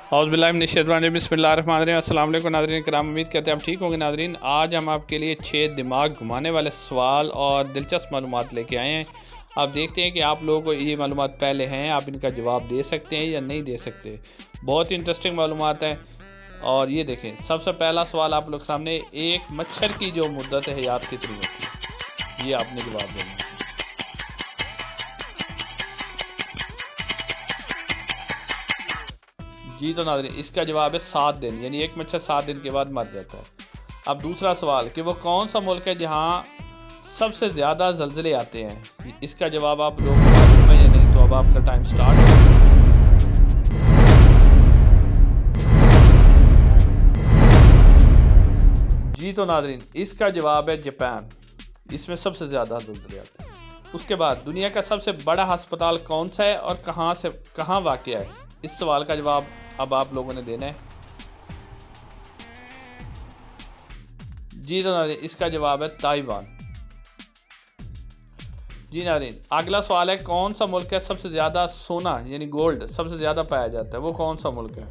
बिस्मिल्लाहिर्रहमानिर्रहीम। अस्सलाम वालेकुम नाज़रीन किराम, उम्मीद करते हैं आप ठीक होंगे। नाज़रीन, आज हम आपके लिए 6 दिमाग घुमाने वाले सवाल और दिलचस्प मालूमात लेके आए हैं। आप देखते हैं कि आप लोगों को ये मालूमात पहले हैं, आप इनका जवाब दे सकते हैं या नहीं दे सकते। बहुत ही इंटरेस्टिंग मालूमात हैं। और ये देखें, सबसे पहला सवाल आप लोग सामने, एक मच्छर की जो मुद्दत हयात कितनी होती है, ये आपने जवाब देना है। जी तो नाज़रीन, इसका जवाब है 7 दिन, यानी एक मच्छर 7 दिन के बाद मर जाता है। अब दूसरा सवाल कि वो कौन सा मुल्क है जहाँ सबसे ज़्यादा ज़लज़ले आते हैं, इसका जवाब आप लोग मालूम है या नहीं, तो अब आपका टाइम स्टार्ट है। जी तो नाज़रीन, इसका जवाब है जापान, इसमें सबसे ज़्यादा ज़लज़ले आते हैं। उसके बाद दुनिया का सबसे बड़ा अस्पताल कौन सा है और कहाँ वाक़या है, इस सवाल का जवाब अब आप लोगों ने देना है। जी तो नाज़रीन, इसका जवाब है ताइवान। जी नाज़रीन, अगला सवाल है, कौन सा मुल्क है सबसे ज़्यादा सोना यानी गोल्ड सबसे ज़्यादा पाया जाता है, वो कौन सा मुल्क है।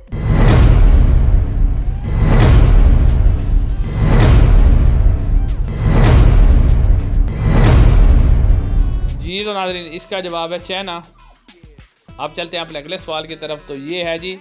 जी तो नाज़रीन, इसका जवाब है चाइना। अब चलते हैं अपने अगले सवाल की तरफ, तो ये है जी,